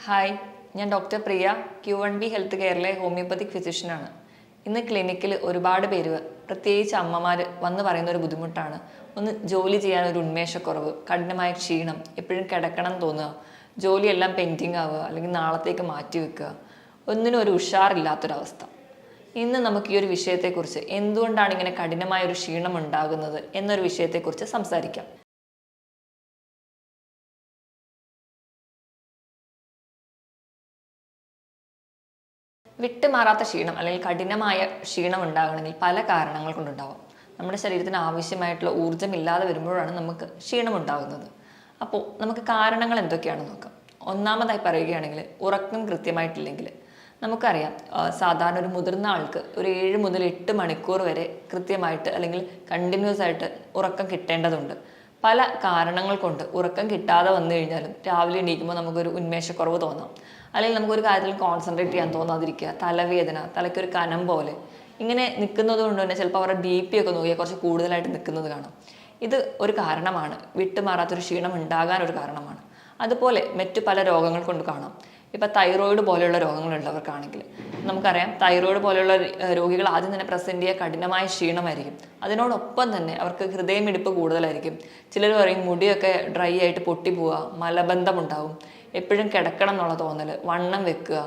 Hi, ഞാൻ doctor പ്രിയ Q1B health കെയറിലെ homoeopathic ഫിസിഷ്യനാണ്. ഇന്ന് ക്ലിനിക്കിൽ ഒരുപാട് പേര്, പ്രത്യേകിച്ച് അമ്മമാർ വന്ന് പറയുന്ന ഒരു ബുദ്ധിമുട്ടാണ് ഒന്ന് ജോലി ചെയ്യാൻ ഒരു ഉന്മേഷക്കുറവ്, കഠിനമായ ക്ഷീണം, എപ്പോഴും കിടക്കണം തോന്നുക, ജോലിയെല്ലാം പെൻഡിങ് ആവുക അല്ലെങ്കിൽ നാളത്തേക്ക് മാറ്റി വെക്കുക, ഒന്നിനും ഒരു ഉഷാറില്ലാത്തൊരവസ്ഥ. ഇന്ന് നമുക്ക് ഈ ഒരു വിഷയത്തെക്കുറിച്ച്, എന്തുകൊണ്ടാണ് ഇങ്ങനെ കഠിനമായ ഒരു ക്ഷീണം ഉണ്ടാകുന്നത് എന്നൊരു വിഷയത്തെക്കുറിച്ച് സംസാരിക്കാം. വിട്ടുമാറാത്ത ക്ഷീണം അല്ലെങ്കിൽ കഠിനമായ ക്ഷീണം ഉണ്ടാകണമെങ്കിൽ പല കാരണങ്ങൾ കൊണ്ടുണ്ടാവാം. നമ്മുടെ ശരീരത്തിന് ആവശ്യമായിട്ടുള്ള ഊർജ്ജം ഇല്ലാതെ വരുമ്പോഴാണ് നമുക്ക് ക്ഷീണം ഉണ്ടാകുന്നത്. അപ്പോൾ നമുക്ക് കാരണങ്ങൾ എന്തൊക്കെയാണെന്ന് നോക്കാം. ഒന്നാമതായി പറയുകയാണെങ്കിൽ, ഉറക്കം കൃത്യമായിട്ടില്ലെങ്കിൽ. നമുക്കറിയാം, സാധാരണ ഒരു മുതിർന്ന ആൾക്ക് ഒരു 7 മുതൽ 8 മണിക്കൂർ വരെ കൃത്യമായിട്ട് അല്ലെങ്കിൽ കണ്ടിന്യൂസ് ആയിട്ട് ഉറക്കം കിട്ടേണ്ടതുണ്ട്. പല കാരണങ്ങൾ കൊണ്ട് ഉറക്കം കിട്ടാതെ വന്നു കഴിഞ്ഞാലും രാവിലെ എണീക്കുമ്പോൾ നമുക്കൊരു ഉന്മേഷക്കുറവ് തോന്നാം, അല്ലെങ്കിൽ നമുക്കൊരു കാര്യത്തിൽ കോൺസെൻട്രേറ്റ് ചെയ്യാൻ തോന്നാതിരിക്കുക, തലവേദന, തലയ്ക്കൊരു കനം പോലെ ഇങ്ങനെ നിൽക്കുന്നത് കൊണ്ട് തന്നെ ചിലപ്പോൾ അവരുടെ BP ഒക്കെ നോക്കിയാൽ കുറച്ച് കൂടുതലായിട്ട് നിൽക്കുന്നത് കാണാം. ഇത് ഒരു കാരണമാണ്, വിട്ടുമാറാത്തൊരു ക്ഷീണം ഉണ്ടാകാൻ ഒരു കാരണമാണ്. അതുപോലെ മറ്റു പല രോഗങ്ങൾ കൊണ്ട് കാണാം. ഇപ്പം തൈറോയിഡ് പോലെയുള്ള രോഗങ്ങളുള്ളവർക്കാണെങ്കിൽ നമുക്കറിയാം, തൈറോയിഡ് പോലെയുള്ള രോഗികൾ ആദ്യം തന്നെ പ്രസൻറ്റ് ചെയ്യുക കഠിനമായ ക്ഷീണമായിരിക്കും. അതിനോടൊപ്പം തന്നെ അവർക്ക് ഹൃദയമിടിപ്പ് കൂടുതലായിരിക്കും. ചിലർ പറയും മുടിയൊക്കെ ഡ്രൈ ആയിട്ട് പൊട്ടിപ്പോവുക, മലബന്ധമുണ്ടാവും, എപ്പോഴും കിടക്കണം എന്നുള്ള തോന്നൽ, വണ്ണം വെക്കുക,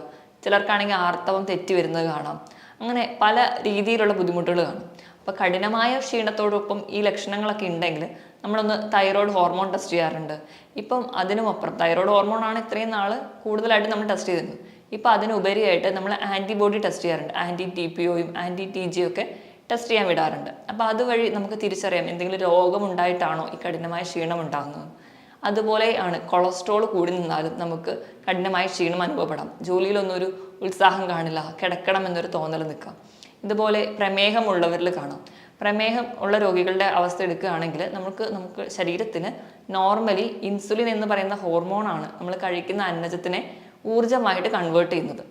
ചിലർക്കാണെങ്കിൽ ആർത്തവം തെറ്റി വരുന്നത് കാണാം. അങ്ങനെ പല രീതിയിലുള്ള ബുദ്ധിമുട്ടുകൾ കാണും. അപ്പോൾ കഠിനമായ ക്ഷീണത്തോടൊപ്പം ഈ ലക്ഷണങ്ങളൊക്കെ ഉണ്ടെങ്കിൽ നമ്മളൊന്ന് തൈറോയ്ഡ് ഹോർമോൺ ടെസ്റ്റ് ചെയ്യാറുണ്ട്. ഇപ്പം അതിനുമപ്പുറം തൈറോയ്ഡ് ഹോർമോണാണ് ഇത്രയും നാൾ കൂടുതലായിട്ട് നമ്മൾ ടെസ്റ്റ് ചെയ്തിരുന്നത്. ഇപ്പം അതിനുപരിയായിട്ട് നമ്മൾ ആൻറ്റിബോഡി ടെസ്റ്റ് ചെയ്യാറുണ്ട്. anti-TPOയും anti-TGയും ഒക്കെ ടെസ്റ്റ് ചെയ്യാൻ വിടാറുണ്ട്. അപ്പോൾ അതുവഴി നമുക്ക് തിരിച്ചറിയാം എന്തെങ്കിലും രോഗമുണ്ടായിട്ടാണോ ഈ കഠിനമായ ക്ഷീണം ഉണ്ടാകുന്നത്. അതുപോലെ ആണ് കൊളസ്ട്രോൾ കൂടി നിന്നാലും നമുക്ക് കഠിനമായ ക്ഷീണം അനുഭവപ്പെടാം. ജോലിയിലൊന്നും ഒരു ഉത്സാഹം കാണില്ല, കിടക്കണം എന്നൊരു തോന്നൽ നിൽക്കാം. ഇതുപോലെ പ്രമേഹമുള്ളവരിൽ കാണാം. പ്രമേഹം ഉള്ള രോഗികളുടെ അവസ്ഥ എടുക്കുകയാണെങ്കിൽ നമുക്ക് ശരീരത്തിന് നോർമലി ഇൻസുലിൻ എന്ന് പറയുന്ന ഹോർമോണാണ് നമ്മൾ കഴിക്കുന്ന അന്നജത്തിനെ ഊർജ്ജമായിട്ട് കൺവേർട്ട് ചെയ്യുന്നത്.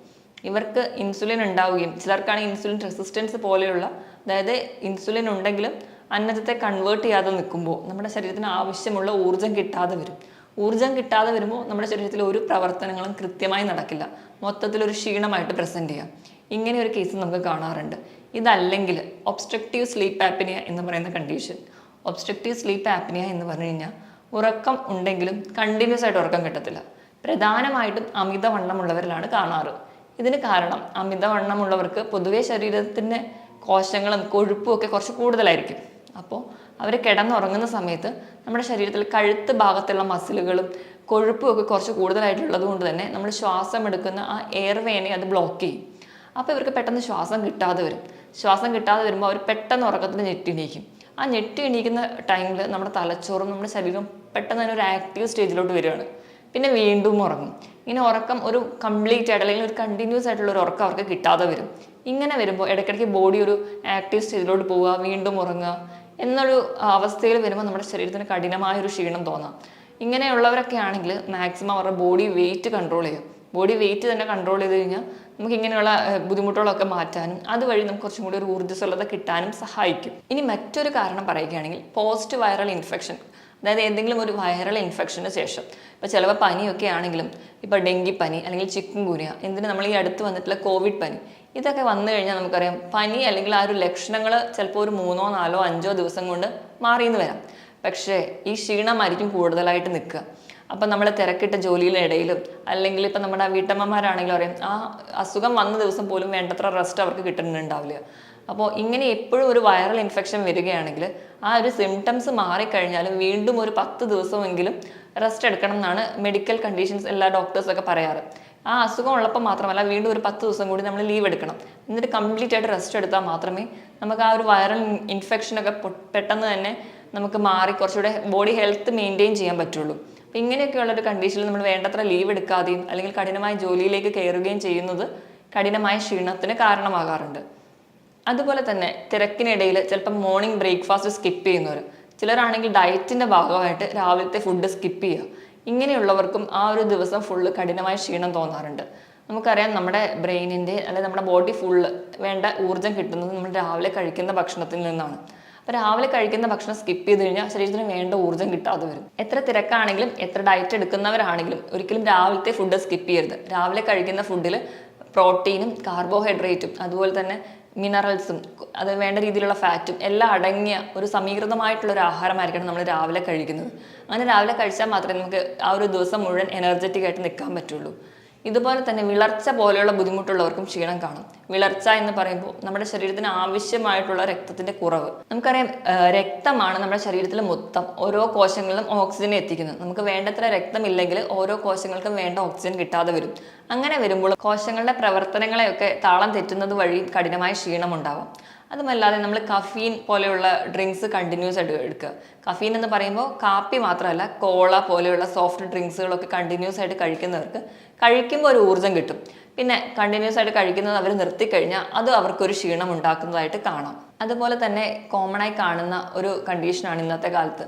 ഇവർക്ക് ഇൻസുലിൻ ഉണ്ടാവുകയും ചിലർക്കാണെങ്കിൽ ഇൻസുലിൻ റെസിസ്റ്റൻസ് പോലെയുള്ള, അതായത് ഇൻസുലിൻ ഉണ്ടെങ്കിലും അന്നജത്തെ കൺവേർട്ട് ചെയ്യാതെ നിൽക്കുമ്പോൾ നമ്മുടെ ശരീരത്തിന് ആവശ്യമുള്ള ഊർജ്ജം കിട്ടാതെ വരും. ഊർജ്ജം കിട്ടാതെ വരുമ്പോൾ നമ്മുടെ ശരീരത്തിൽ ഒരു പ്രവർത്തനങ്ങളും കൃത്യമായി നടക്കില്ല, മൊത്തത്തിലൊരു ക്ഷീണമായിട്ട് പ്രസൻറ്റ് ചെയ്യാം. ഇങ്ങനെ ഒരു കേസ് നമുക്ക് കാണാറുണ്ട്. ഇതല്ലെങ്കിൽ ഒബ്സ്ട്രക്റ്റീവ് സ്ലീപ്പ് ആപ്നിയ എന്ന് പറയുന്ന കണ്ടീഷൻ. ഒബ്സ്ട്രക്റ്റീവ് സ്ലീപ്പ് ആപ്നിയ എന്ന് പറഞ്ഞു കഴിഞ്ഞാൽ ഉറക്കം ഉണ്ടെങ്കിലും കണ്ടിന്യൂസ് ആയിട്ട് ഉറക്കം കിട്ടത്തില്ല. പ്രധാനമായിട്ടും അമിതവണ്ണമുള്ളവരിലാണ് കാണാറ്. ഇതിന് കാരണം അമിതവണ്ണമുള്ളവർക്ക് പൊതുവെ ശരീരത്തിൻ്റെ കോശങ്ങളും കൊഴുപ്പും ഒക്കെ കുറച്ച് കൂടുതലായിരിക്കും. അപ്പോൾ അവർ കിടന്നുറങ്ങുന്ന സമയത്ത് നമ്മുടെ ശരീരത്തിൽ കഴുത്ത് ഭാഗത്തുള്ള മസിലുകളും കൊഴുപ്പും ഒക്കെ കുറച്ച് കൂടുതലായിട്ടുള്ളത് കൊണ്ട് തന്നെ നമ്മൾ ശ്വാസം എടുക്കുന്ന ആ എയർവേനെ അത് ബ്ലോക്ക് ചെയ്യും. അപ്പോൾ ഇവർക്ക് പെട്ടെന്ന് ശ്വാസം കിട്ടാതെ വരും. ശ്വാസം കിട്ടാതെ വരുമ്പോൾ അവർ പെട്ടെന്ന് ഉറക്കത്തിന് ഞെട്ടി എണീക്കും. ആ ഞെട്ടി എണീക്കുന്ന ടൈമിൽ നമ്മുടെ തലച്ചോറും നമ്മുടെ ശരീരം പെട്ടെന്ന് തന്നെ ഒരു ആക്റ്റീവ് സ്റ്റേജിലോട്ട് വരികയാണ്. പിന്നെ വീണ്ടും ഉറങ്ങും. ഇങ്ങനെ ഉറക്കം ഒരു കംപ്ലീറ്റ് ആയിട്ട് അല്ലെങ്കിൽ ഒരു കണ്ടിന്യൂസ് ആയിട്ടുള്ള ഒരു ഉറക്കം അവർക്ക് കിട്ടാതെ വരും. ഇങ്ങനെ വരുമ്പോൾ ഇടയ്ക്കിടയ്ക്ക് ബോഡി ഒരു ആക്റ്റീവ് സ്റ്റേജിലോട്ട് പോവുക, വീണ്ടും ഉറങ്ങുക എന്നൊരു അവസ്ഥയിൽ വരുമ്പോൾ നമ്മുടെ ശരീരത്തിന് കഠിനമായൊരു ക്ഷീണം തോന്നാം. ഇങ്ങനെയുള്ളവരൊക്കെ ആണെങ്കിൽ മാക്സിമം അവരുടെ ബോഡി വെയിറ്റ് കൺട്രോൾ ചെയ്യും. ബോഡി വെയിറ്റ് തന്നെ കൺട്രോൾ ചെയ്ത് കഴിഞ്ഞാൽ നമുക്ക് ഇങ്ങനെയുള്ള ബുദ്ധിമുട്ടുകളൊക്കെ മാറ്റാനും അതുവഴി നമുക്ക് കുറച്ചും കൂടി ഒരു ഊർജ്ജസ്വലത കിട്ടാനും സഹായിക്കും. ഇനി മറ്റൊരു കാരണം പറയുകയാണെങ്കിൽ, പോസ്റ്റ് വൈറൽ ഇൻഫെക്ഷൻ. അതായത് എന്തെങ്കിലും ഒരു വൈറൽ ഇൻഫെക്ഷന് ശേഷം, ഇപ്പോൾ ചിലപ്പോൾ പനിയൊക്കെ ആണെങ്കിലും, ഇപ്പോൾ ഡെങ്കിപ്പനി അല്ലെങ്കിൽ ചിക്കൻ ഗുനിയ, എന്തിന് നമ്മൾ ഈ അടുത്ത് വന്നിട്ടുള്ള കോവിഡ് പനി, ഇതൊക്കെ വന്നു കഴിഞ്ഞാൽ നമുക്കറിയാം പനി അല്ലെങ്കിൽ ആ ഒരു ലക്ഷണങ്ങൾ ചിലപ്പോൾ ഒരു 3, 4, 5 ദിവസം കൊണ്ട് മാറിയെന്ന് വരാം. പക്ഷേ ഈ ക്ഷീണമായിരിക്കും കൂടുതലായിട്ട് നിൽക്കുക. അപ്പം നമ്മൾ തിരക്കിട്ട ജോലിയുടെ ഇടയിലും അല്ലെങ്കിൽ ഇപ്പം നമ്മുടെ വീട്ടമ്മമാരാണെങ്കിലും അറിയാം, ആ അസുഖം വന്ന ദിവസം പോലും വേണ്ടത്ര റെസ്റ്റ് അവർക്ക് കിട്ടുന്നുണ്ടാവില്ല. അപ്പോൾ ഇങ്ങനെ എപ്പോഴും ഒരു വൈറൽ ഇൻഫെക്ഷൻ വരികയാണെങ്കിൽ ആ ഒരു സിംറ്റംസ് മാറിക്കഴിഞ്ഞാലും വീണ്ടും ഒരു 10 ദിവസമെങ്കിലും റെസ്റ്റ് എടുക്കണം എന്നാണ് മെഡിക്കൽ കണ്ടീഷൻസ് എല്ലാ ഡോക്ടേഴ്സൊക്കെ പറയാറ്. ആ അസുഖം ഉള്ളപ്പോൾ മാത്രമല്ല, വീണ്ടും ഒരു 10 ദിവസം കൂടി നമ്മൾ ലീവ് എടുക്കണം. എന്നിട്ട് കംപ്ലീറ്റ് ആയിട്ട് റെസ്റ്റ് എടുത്താൽ മാത്രമേ നമുക്ക് ആ ഒരു വൈറൽ ഇൻഫെക്ഷനൊക്കെ പെട്ടെന്ന് തന്നെ നമുക്ക് മാറി കുറച്ചുകൂടെ ബോഡി ഹെൽത്ത് മെയിൻറ്റെയിൻ ചെയ്യാൻ പറ്റുള്ളൂ. അപ്പം ഇങ്ങനെയൊക്കെയുള്ളൊരു കണ്ടീഷനിൽ നമ്മൾ വേണ്ടത്ര ലീവ് എടുക്കാതെയും അല്ലെങ്കിൽ കഠിനമായ ജോലിയിലേക്ക് കയറുകയും ചെയ്യുന്നത് കഠിനമായ ക്ഷീണത്തിന് കാരണമാകാറുണ്ട്. അതുപോലെ തന്നെ തിരക്കിനിടയിൽ ചിലപ്പോൾ മോർണിംഗ് ബ്രേക്ക്ഫാസ്റ്റ് സ്കിപ്പ് ചെയ്യുന്നവർ, ചിലരാണെങ്കിൽ ഡയറ്റിൻ്റെ ഭാഗമായിട്ട് രാവിലത്തെ ഫുഡ് സ്കിപ്പ് ചെയ്യുക, ഇങ്ങനെയുള്ളവർക്കും ആ ഒരു ദിവസം ഫുള്ള് കഠിനമായ ക്ഷീണം തോന്നാറുണ്ട്. നമുക്കറിയാം, നമ്മുടെ ബ്രെയിനിൻ്റെ അല്ലെങ്കിൽ നമ്മുടെ ബോഡി ഫുള്ള് വേണ്ട ഊർജ്ജം കിട്ടുന്നത് നമ്മൾ രാവിലെ കഴിക്കുന്ന ഭക്ഷണത്തിൽ നിന്നാണ്. അപ്പോൾ രാവിലെ കഴിക്കുന്ന ഭക്ഷണം സ്കിപ്പ് ചെയ്ത് കഴിഞ്ഞാൽ ശരീരത്തിന് വേണ്ട ഊർജ്ജം കിട്ടാതെ വരും. എത്ര തിരക്കാണെങ്കിലും എത്ര ഡയറ്റ് എടുക്കുന്നവരാണെങ്കിലും ഒരിക്കലും രാവിലത്തെ ഫുഡ് സ്കിപ്പ് ചെയ്യരുത്. രാവിലെ കഴിക്കുന്ന ഫുഡിൽ പ്രോട്ടീനും കാർബോഹൈഡ്രേറ്റും അതുപോലെ തന്നെ മിനറൽസും അത് വേണ്ട രീതിയിലുള്ള ഫാറ്റും എല്ലാം അടങ്ങിയ ഒരു സമീകൃതമായിട്ടുള്ള ഒരു ആഹാരമായിരിക്കണം നമ്മൾ രാവിലെ കഴിക്കുന്നത്. അങ്ങനെ രാവിലെ കഴിച്ചാൽ മാത്രമേ നമുക്ക് ആ ഒരു ദിവസം മുഴുവൻ എനർജറ്റിക് ആയിട്ട് നിൽക്കാൻ പറ്റുള്ളൂ. ഇതുപോലെ തന്നെ വിളർച്ച പോലെയുള്ള ബുദ്ധിമുട്ടുള്ളവർക്കും ക്ഷീണം കാണും. വിളർച്ച എന്ന് പറയുമ്പോൾ നമ്മുടെ ശരീരത്തിന് ആവശ്യമായിട്ടുള്ള രക്തത്തിന്റെ കുറവ്. നമുക്കറിയാം, രക്തമാണ് നമ്മുടെ ശരീരത്തിൽ മൊത്തം ഓരോ കോശങ്ങളിലും ഓക്സിജൻ എത്തിക്കുന്നത്. നമുക്ക് വേണ്ടത്ര രക്തമില്ലെങ്കിൽ ഓരോ കോശങ്ങൾക്കും വേണ്ട ഓക്സിജൻ കിട്ടാതെ വരും. അങ്ങനെ വരുമ്പോൾ കോശങ്ങളുടെ പ്രവർത്തനങ്ങളെയൊക്കെ താളം തെറ്റുന്നത് വഴി കഠിനമായ ക്ഷീണം ഉണ്ടാവാം. അതുമല്ലാതെ നമ്മൾ കഫീൻ പോലെയുള്ള ഡ്രിങ്ക്സ് കണ്ടിന്യൂസ് ആയിട്ട് എടുക്കുക. കഫീൻ എന്ന് പറയുമ്പോൾ കാപ്പി മാത്രമല്ല, കോള പോലെയുള്ള സോഫ്റ്റ് ഡ്രിങ്ക്സുകളൊക്കെ കണ്ടിന്യൂസ് ആയിട്ട് കഴിക്കുന്നവർക്ക് കഴിക്കുമ്പോൾ ഒരു ഊർജ്ജം കിട്ടും. പിന്നെ കണ്ടിന്യൂസ് ആയിട്ട് കഴിക്കുന്നത് അവർ നിർത്തിക്കഴിഞ്ഞാൽ അത് അവർക്കൊരു ക്ഷീണം ഉണ്ടാക്കുന്നതായിട്ട് കാണാം. അതുപോലെ തന്നെ കോമൺ ആയി കാണുന്ന ഒരു കണ്ടീഷനാണ് ഇന്നത്തെ കാലത്ത്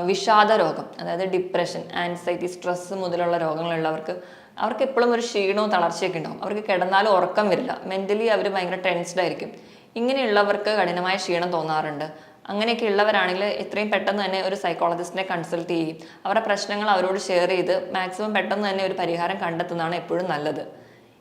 വിഷാദ രോഗം. അതായത് ഡിപ്രഷൻ, ആൻസൈറ്റി, സ്ട്രെസ് മുതലുള്ള രോഗങ്ങളുള്ളവർക്ക് അവർക്ക് എപ്പോഴും ഒരു ക്ഷീണവും തളർച്ചയൊക്കെ ഉണ്ടാവും. അവർക്ക് കിടന്നാലും ഉറക്കം വരില്ല. മെൻ്റലി അവർ ഭയങ്കര ടെൻസ്ഡ് ആയിരിക്കും. ഇങ്ങനെയുള്ളവർക്ക് കഠിനമായ ക്ഷീണം തോന്നാറുണ്ട്. അങ്ങനെയൊക്കെ ഉള്ളവരാണെങ്കിൽ എത്രയും പെട്ടെന്ന് തന്നെ ഒരു സൈക്കോളജിസ്റ്റിനെ കൺസൾട്ട് ചെയ്യും. അവരുടെ പ്രശ്നങ്ങൾ അവരോട് ഷെയർ ചെയ്ത് മാക്സിമം പെട്ടെന്ന് തന്നെ ഒരു പരിഹാരം കണ്ടെത്തുന്നതാണ് എപ്പോഴും നല്ലത്.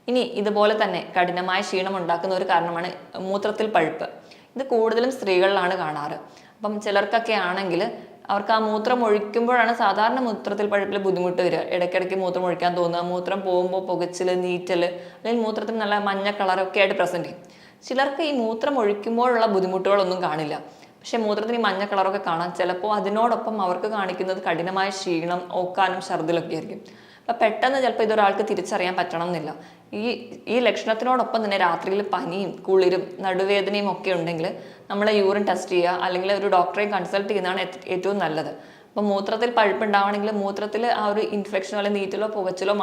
ഇനി ഇതുപോലെ തന്നെ കഠിനമായ ക്ഷീണം ഉണ്ടാക്കുന്ന ഒരു കാരണമാണ് മൂത്രത്തിൽ പഴുപ്പ്. ഇത് കൂടുതലും സ്ത്രീകളിലാണ് കാണാറ്. അപ്പം ചിലർക്കൊക്കെ ആണെങ്കിൽ അവർക്ക് ആ മൂത്രം ഒഴിക്കുമ്പോഴാണ് സാധാരണ മൂത്രത്തിൽ പഴുപ്പിൽ ബുദ്ധിമുട്ട് വരിക. ഇടയ്ക്കിടയ്ക്ക് മൂത്രം ഒഴിക്കാൻ തോന്നുക, മൂത്രം പോകുമ്പോൾ പുകച്ചിൽ, നീറ്റൽ, അല്ലെങ്കിൽ മൂത്രത്തിൽ നല്ല മഞ്ഞ കളറൊക്കെ ആയിട്ട് പ്രസൻറ്റ് ചെയ്യും. ചിലർക്ക് ഈ മൂത്രം ഒഴിക്കുമ്പോഴുള്ള ബുദ്ധിമുട്ടുകളൊന്നും കാണില്ല. പക്ഷെ മൂത്രത്തിന് ഈ മഞ്ഞ കളറൊക്കെ കാണാം. ചിലപ്പോൾ അതിനോടൊപ്പം അവർക്ക് കാണിക്കുന്നത് കഠിനമായ ക്ഷീണം, ഓക്കാനും ഛർദിലൊക്കെ ആയിരിക്കും. അപ്പം പെട്ടെന്ന് ചിലപ്പോൾ ഇതൊരാൾക്ക് തിരിച്ചറിയാൻ പറ്റണം എന്നില്ല. ഈ ലക്ഷണത്തിനോടൊപ്പം തന്നെ രാത്രിയിൽ പനിയും കുളിരും നടുവേദനയും ഒക്കെ ഉണ്ടെങ്കിൽ നമ്മൾ യൂറിൻ ടെസ്റ്റ് ചെയ്യുക, അല്ലെങ്കിൽ ഒരു ഡോക്ടറെ കൺസൾട്ട് ചെയ്യുന്നതാണ് ഏറ്റവും നല്ലത്. അപ്പം മൂത്രത്തിൽ പഴുപ്പുണ്ടാവണമെങ്കിൽ മൂത്രത്തിൽ ആ ഒരു ഇൻഫെക്ഷനോ അല്ലെങ്കിൽ നീറ്റലോ പുകച്ചിലോ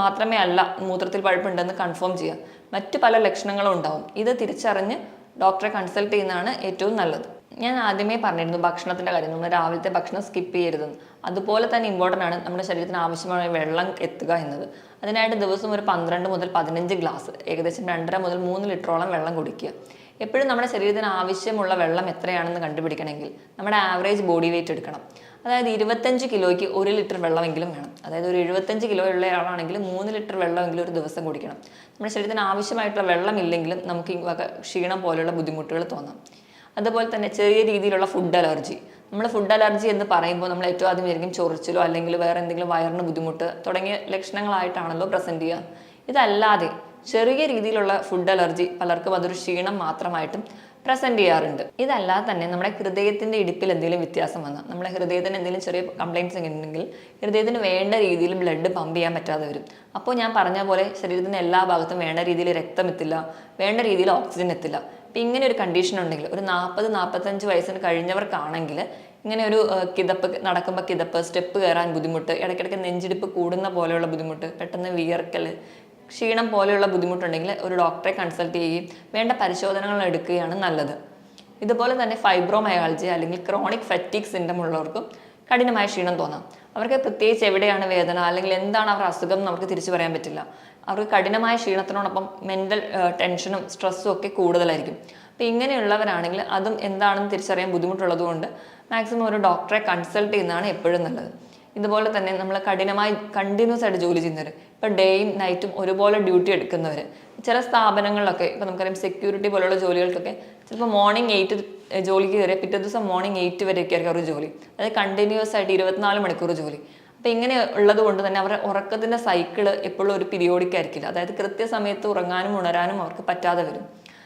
മാത്രമേ അല്ല മൂത്രത്തിൽ പഴുപ്പുണ്ടെന്ന് കൺഫേം ചെയ്യുക. മറ്റു പല ലക്ഷണങ്ങളും ഉണ്ടാവും. ഇത് തിരിച്ചറിഞ്ഞ് ഡോക്ടറെ കൺസൾട്ട് ചെയ്യുന്നതാണ് ഏറ്റവും നല്ലത്. ഞാൻ ആദ്യമേ പറഞ്ഞിരുന്നു ഭക്ഷണത്തിൻ്റെ കാര്യം. നമ്മൾ രാവിലത്തെ ഭക്ഷണം സ്കിപ്പ് ചെയ്യരുതെന്ന്. അതുപോലെ തന്നെ ഇമ്പോർട്ടൻ്റ് ആണ് നമ്മുടെ ശരീരത്തിന് ആവശ്യമായ വെള്ളം എത്തുക എന്നത്. അതിനായിട്ട് ദിവസം ഒരു 12 മുതൽ 15 ഗ്ലാസ്, ഏകദേശം 2.5 മുതൽ 3 ലിറ്ററോളം വെള്ളം കുടിക്കുക. എപ്പോഴും നമ്മുടെ ശരീരത്തിന് ആവശ്യമുള്ള വെള്ളം എത്രയാണെന്ന് കണ്ടുപിടിക്കണമെങ്കിൽ നമ്മുടെ ആവറേജ് ബോഡി വെയിറ്റ് എടുക്കണം. അതായത് 25 കിലോയ്ക്ക് 1 ലിറ്റർ വെള്ളമെങ്കിലും വേണം. അതായത് ഒരു 75 കിലോ ഉള്ള ആളാണെങ്കിൽ 3 ലിറ്റർ വെള്ളമെങ്കിലും ഒരു ദിവസം കുടിക്കണം. നമ്മുടെ ശരീരത്തിന് ആവശ്യമായിട്ടുള്ള വെള്ളമില്ലെങ്കിലും നമുക്ക് ക്ഷീണം പോലെയുള്ള ബുദ്ധിമുട്ടുകൾ തോന്നാം. അതുപോലെ തന്നെ ചെറിയ രീതിയിലുള്ള ഫുഡ് അലർജി. നമ്മൾ ഫുഡ് അലർജി എന്ന് പറയുമ്പോൾ നമ്മൾ ഏറ്റവും ആദ്യം ആയിരിക്കും ചൊറിച്ചിലോ അല്ലെങ്കിൽ വേറെ എന്തെങ്കിലും വയറിന് ബുദ്ധിമുട്ട് തുടങ്ങിയ ലക്ഷണങ്ങളായിട്ടാണല്ലോ പ്രസൻറ്റ് ചെയ്യുക. ഇതല്ലാതെ ചെറിയ രീതിയിലുള്ള ഫുഡ് അലർജി പലർക്കും അതൊരു ക്ഷീണം മാത്രമായിട്ടും പ്രസൻറ്റ് ചെയ്യാറുണ്ട്. ഇതല്ലാതെ തന്നെ നമ്മുടെ ഹൃദയത്തിൻ്റെ ഇടിപ്പിൽ എന്തെങ്കിലും വ്യത്യാസം വന്നാൽ, നമ്മുടെ ഹൃദയത്തിന് എന്തെങ്കിലും ചെറിയ കംപ്ലയിൻറ്റ്സ് ഉണ്ടെങ്കിൽ ഹൃദയത്തിന് വേണ്ട രീതിയിൽ ബ്ലഡ് പമ്പ് ചെയ്യാൻ പറ്റാതെ വരും. അപ്പോൾ ഞാൻ പറഞ്ഞ പോലെ ശരീരത്തിൻ്റെ എല്ലാ ഭാഗത്തും വേണ്ട രീതിയിൽ രക്തം എത്തില്ല, വേണ്ട രീതിയിൽ ഓക്സിജൻ എത്തില്ല. അപ്പം ഇങ്ങനെ ഒരു കണ്ടീഷൻ ഉണ്ടെങ്കിൽ ഒരു 40-45 വയസ്സിന് കഴിഞ്ഞവർക്കാണെങ്കിൽ ഇങ്ങനെ ഒരു നടക്കുമ്പോൾ കിതപ്പ്, സ്റ്റെപ്പ് കയറാൻ ബുദ്ധിമുട്ട്, ഇടയ്ക്കിടയ്ക്ക് നെഞ്ചിടിപ്പ് കൂടുന്ന പോലെയുള്ള ബുദ്ധിമുട്ട്, പെട്ടെന്ന് വിയർക്കൽ, ക്ഷീണം പോലെയുള്ള ബുദ്ധിമുട്ടുണ്ടെങ്കിൽ ഒരു ഡോക്ടറെ കൺസൾട്ട് ചെയ്യുകയും വേണ്ട പരിശോധനകൾ എടുക്കുകയാണ് നല്ലത്. ഇതുപോലെ തന്നെ ഫൈബ്രോമയാൾജിയ അല്ലെങ്കിൽ ക്രോണിക് ഫാറ്റീഗ് സിൻഡം ഉള്ളവർക്കും കഠിനമായ ക്ഷീണം തോന്നാം. അവർക്ക് പ്രത്യേകിച്ച് എവിടെയാണ് വേദന അല്ലെങ്കിൽ എന്താണ് അവരുടെ അസുഖം എന്ന് അവർക്ക് തിരിച്ചു പറയാൻ പറ്റില്ല. അവർക്ക് കഠിനമായ ക്ഷീണത്തിനോടൊപ്പം മെൻ്റൽ ടെൻഷനും സ്ട്രെസ്സും ഒക്കെ കൂടുതലായിരിക്കും. അപ്പോൾ ഇങ്ങനെയുള്ളവരാണെങ്കിൽ അതും എന്താണെന്ന് തിരിച്ചറിയാൻ ബുദ്ധിമുട്ടുള്ളത് കൊണ്ട് മാക്സിമം ഒരു ഡോക്ടറെ കൺസൾട്ട് ചെയ്യുന്നതാണ് എപ്പോഴും നല്ലത്. ഇതുപോലെ തന്നെ നമ്മൾ കണ്ടിന്യൂസ് ആയിട്ട് ജോലി ചെയ്യുന്നവർ, ഇപ്പോൾ ഡേയും നൈറ്റും ഒരുപോലെ ഡ്യൂട്ടി എടുക്കുന്നവർ, ചില സ്ഥാപനങ്ങളിലൊക്കെ ഇപ്പോൾ നമുക്കറിയാം സെക്യൂരിറ്റി പോലുള്ള ജോലികൾക്കൊക്കെ ചിലപ്പോൾ മോർണിംഗ് 8 ജോലിക്ക് കയറിയ പിറ്റേ ദിവസം മോർണിംഗ് 8 വരെയൊക്കെ ആയിരിക്കും അവർ ജോലി. അതായത് കണ്ടിന്യൂസ് ആയിട്ട് 24 മണിക്കൂർ ജോലി. അപ്പോൾ ഇങ്ങനെ ഉള്ളത് കൊണ്ട് തന്നെ അവരുടെ ഉറക്കത്തിൻ്റെ സൈക്കിള് എപ്പോഴും ഒരു പീരിയോഡിക് ആയിരിക്കില്ല. അതായത് കൃത്യസമയത്ത് ഉറങ്ങാനും ഉണരാനും അവർക്ക് പറ്റാതെ വരും.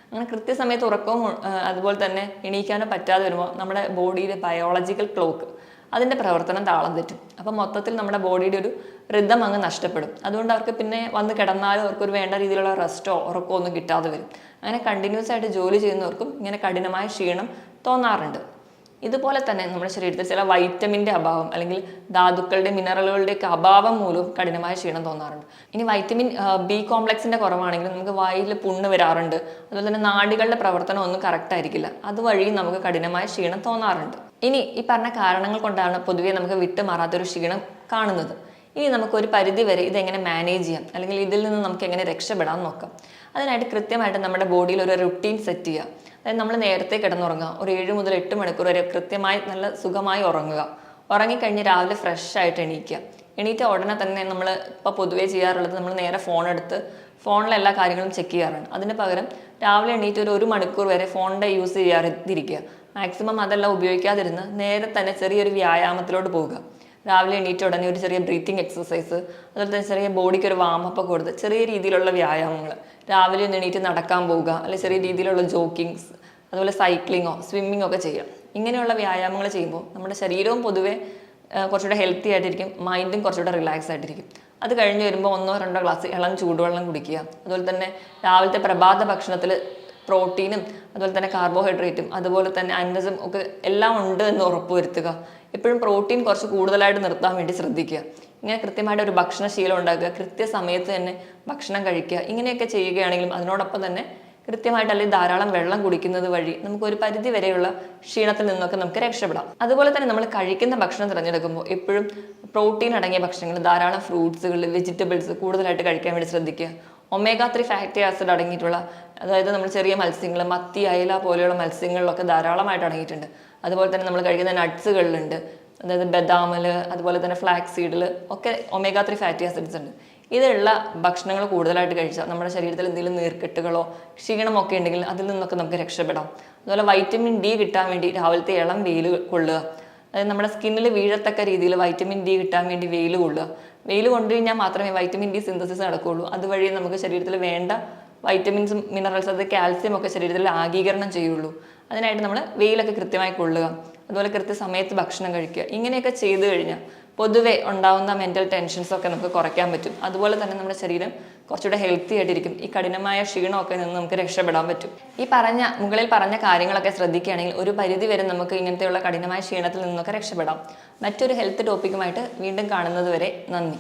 അങ്ങനെ കൃത്യസമയത്ത് ഉറക്കവും അതുപോലെ തന്നെ എണീക്കാനും പറ്റാതെ വരുമ്പോൾ നമ്മുടെ ബോഡിയിലെ ബയോളജിക്കൽ ക്ലോക്ക് അതിൻ്റെ പ്രവർത്തനം താളം തെറ്റും. അപ്പം മൊത്തത്തിൽ നമ്മുടെ ബോഡിയുടെ ഒരു റിതം അങ്ങ് നഷ്ടപ്പെടും. അതുകൊണ്ട് അവർക്ക് പിന്നെ വന്ന് കിടന്നാലും അവർക്കൊരു വേണ്ട രീതിയിലുള്ള റെസ്റ്റോ ഉറക്കമോ ഒന്നും കിട്ടാതെ വരും. അങ്ങനെ കണ്ടിന്യൂസ് ആയിട്ട് ജോലി ചെയ്യുന്നവർക്കും ഇങ്ങനെ കഠിനമായ ക്ഷീണം തോന്നാറുണ്ട്. ഇതുപോലെ തന്നെ നമ്മുടെ ശരീരത്തിൽ ചില വൈറ്റമിൻ്റെ അഭാവം അല്ലെങ്കിൽ ധാതുക്കളുടെ മിനറലുകളുടെയൊക്കെ അഭാവം മൂലവും കഠിനമായ ക്ഷീണം തോന്നാറുണ്ട്. ഇനി വൈറ്റമിൻ ബി കോംപ്ലക്സിൻ്റെ കുറവാണെങ്കിൽ നമുക്ക് വായിൽ പുണ്ണ് വരാറുണ്ട്. അതുപോലെ തന്നെ നാഡികളുടെ പ്രവർത്തനം ഒന്നും കറക്റ്റ് ആയിരിക്കില്ല. അതുവഴി നമുക്ക് കഠിനമായ ക്ഷീണം തോന്നാറുണ്ട്. ഇനി ഈ പറഞ്ഞ കാരണങ്ങൾ കൊണ്ടാണ് പൊതുവേ നമുക്ക് വിട്ടുമാറാത്തൊരു ക്ഷീണം കാണുന്നത്. ഇനി നമുക്കൊരു പരിധി വരെ ഇതെങ്ങനെ മാനേജ് ചെയ്യാം അല്ലെങ്കിൽ ഇതിൽ നിന്ന് നമുക്ക് എങ്ങനെ രക്ഷപ്പെടാൻ നോക്കാം. അതിനായിട്ട് കൃത്യമായിട്ട് നമ്മുടെ ബോഡിയിൽ ഒരു റുട്ടീൻ സെറ്റ് ചെയ്യുക. അതായത് നമ്മൾ നേരത്തെ കിടന്നുറങ്ങുക, ഒരു 7 മുതൽ 8 മണിക്കൂർ വരെ കൃത്യമായി നല്ല സുഖമായി ഉറങ്ങുക. ഉറങ്ങിക്കഴിഞ്ഞ് രാവിലെ ഫ്രഷ് ആയിട്ട് എണീക്കുക. എണീറ്റ ഉടനെ തന്നെ നമ്മൾ ഇപ്പോൾ പൊതുവേ ചെയ്യാറുള്ളത് നമ്മൾ നേരെ ഫോൺ എടുത്ത് ഫോണിലെ എല്ലാ കാര്യങ്ങളും ചെക്ക് ചെയ്യാറാണ്. അതിന് പകരം രാവിലെ എണീറ്റ് ഒരു മണിക്കൂർ വരെ ഫോണിൻ്റെ യൂസ് ചെയ്യാതിരിക്കുക. മാക്സിമം അതെല്ലാം ഉപയോഗിക്കാതിരുന്ന് നേരെ തന്നെ ചെറിയൊരു വ്യായാമത്തിലോട്ട് പോവുക. രാവിലെ എണീറ്റ ഉടനെ ഒരു ചെറിയ ബ്രീത്തിങ് എക്സസൈസ്, അതുപോലെ തന്നെ ചെറിയ ബോഡിക്ക് ഒരു വാമപ്പ് കൊടുത്ത് ചെറിയ രീതിയിലുള്ള വ്യായാമങ്ങൾ, രാവിലെ ഒന്ന് എണീറ്റ് നടക്കാൻ പോവുക, അല്ലെങ്കിൽ ചെറിയ രീതിയിലുള്ള ജോക്കിങ്സ്, അതുപോലെ സൈക്ലിങ്ങോ സ്വിമ്മിങ്ങോ ഒക്കെ ചെയ്യാം. ഇങ്ങനെയുള്ള വ്യായാമങ്ങൾ ചെയ്യുമ്പോൾ നമ്മുടെ ശരീരവും പൊതുവെ കുറച്ചുകൂടെ ഹെൽത്തി ആയിട്ടിരിക്കും, മൈൻഡും കുറച്ചുകൂടെ റിലാക്സ് ആയിട്ടിരിക്കും. അത് കഴിഞ്ഞ് വരുമ്പോൾ 1-2 ഗ്ലാസ് ഇളം ചൂടുവെള്ളം കുടിക്കുക. അതുപോലെ തന്നെ രാവിലത്തെ പ്രഭാത ഭക്ഷണത്തിൽ പ്രോട്ടീനും അതുപോലെ തന്നെ കാർബോഹൈഡ്രേറ്റും അതുപോലെ തന്നെ അന്നജം ഒക്കെ എല്ലാം ഉണ്ട് എന്ന് ഉറപ്പുവരുത്തുക. എപ്പോഴും പ്രോട്ടീൻ കുറച്ച് കൂടുതലായിട്ട് നിർത്താൻ വേണ്ടി ശ്രദ്ധിക്കുക. ഇങ്ങനെ കൃത്യമായിട്ട് ഒരു ഭക്ഷണശീലം ഉണ്ടാക്കുക, കൃത്യസമയത്ത് തന്നെ ഭക്ഷണം കഴിക്കുക. ഇങ്ങനെയൊക്കെ ചെയ്യുകയാണെങ്കിലും അതിനോടൊപ്പം തന്നെ കൃത്യമായിട്ട് അല്ലെങ്കിൽ ധാരാളം വെള്ളം കുടിക്കുന്നത് വഴി നമുക്ക് ഒരു പരിധി വരെയുള്ള ക്ഷീണത്തിൽ നിന്നൊക്കെ നമുക്ക് രക്ഷപ്പെടാം. അതുപോലെ തന്നെ നമ്മൾ കഴിക്കുന്ന ഭക്ഷണം തിരഞ്ഞെടുക്കുമ്പോൾ എപ്പോഴും പ്രോട്ടീൻ അടങ്ങിയ ഭക്ഷണങ്ങൾ, ധാരാളം ഫ്രൂട്ട്സുകൾ, വെജിറ്റബിൾസ് കൂടുതലായിട്ട് കഴിക്കാൻ വേണ്ടി ശ്രദ്ധിക്കുക. omega-3 ഫാറ്റി ആസിഡ് അടങ്ങിയിട്ടുള്ള, അതായത് നമ്മൾ ചെറിയ മത്സ്യങ്ങൾ, മത്തി, അയല പോലെയുള്ള മത്സ്യങ്ങളിലൊക്കെ ധാരാളമായിട്ട് അടങ്ങിയിട്ടുണ്ട്. അതുപോലെ തന്നെ നമ്മൾ കഴിക്കുന്ന നട്ട്സുകളിലുണ്ട്, അതായത് ബദാമിൽ, അതുപോലെ തന്നെ ഫ്ലാക്സ് സീഡിൽ ഒക്കെ omega-3 ഫാറ്റി ആസിഡ്സ് ഉണ്ട്. ഇതുള്ള ഭക്ഷണങ്ങൾ കൂടുതലായിട്ട് കഴിച്ചാൽ നമ്മുടെ ശരീരത്തിൽ എന്തെങ്കിലും നീർക്കെട്ടുകളോ ക്ഷീണമൊക്കെ ഉണ്ടെങ്കിൽ അതിൽ നിന്നൊക്കെ നമുക്ക് രക്ഷപ്പെടാം. അതുപോലെ വൈറ്റമിൻ ഡി കിട്ടാൻ വേണ്ടി രാവിലത്തെ ഇളം വെയിൽ കൊള്ളുക. അതായത് നമ്മുടെ സ്കിന്നിൽ വീഴത്തക്ക രീതിയിൽ വൈറ്റമിൻ ഡി കിട്ടാൻ വേണ്ടി വെയിൽ കൊള്ളുക. വെയിൽ കൊണ്ടു കഴിഞ്ഞാൽ മാത്രമേ വൈറ്റമിൻ ഡി സിന്തസിസ് നടക്കുകയുള്ളൂ. അതുവഴി നമുക്ക് ശരീരത്തിൽ വേണ്ട വൈറ്റമിൻസും മിനറൽസ്, അത് കാൽസ്യം ഒക്കെ ശരീരത്തിൽ ആഗീകരണം ചെയ്യുള്ളൂ. അതിനായിട്ട് നമ്മൾ വെയിലൊക്കെ കൃത്യമായി കൊള്ളുക. അതുപോലെ കൃത്യസമയത്ത് ഭക്ഷണം കഴിക്കുക. ഇങ്ങനെയൊക്കെ ചെയ്തു കഴിഞ്ഞാൽ പൊതുവെ ഉണ്ടാവുന്ന മെൻ്റൽ ടെൻഷൻസൊക്കെ നമുക്ക് കുറയ്ക്കാൻ പറ്റും. അതുപോലെ തന്നെ നമ്മുടെ ശരീരം കുറച്ചുകൂടെ ഹെൽത്തി ആയിട്ടിരിക്കും. ഈ കഠിനമായ ക്ഷീണമൊക്കെ നിന്ന് നമുക്ക് രക്ഷപ്പെടാൻ പറ്റും. മുകളിൽ പറഞ്ഞ കാര്യങ്ങളൊക്കെ ശ്രദ്ധിക്കുകയാണെങ്കിൽ ഒരു പരിധി വരെ നമുക്ക് ഇങ്ങനത്തെയുള്ള കഠിനമായ ക്ഷീണത്തിൽ നിന്നൊക്കെ രക്ഷപ്പെടാം. മറ്റൊരു ഹെൽത്ത് ടോപ്പിക്കുമായിട്ട് വീണ്ടും കാണുന്നത് വരെ നന്ദി.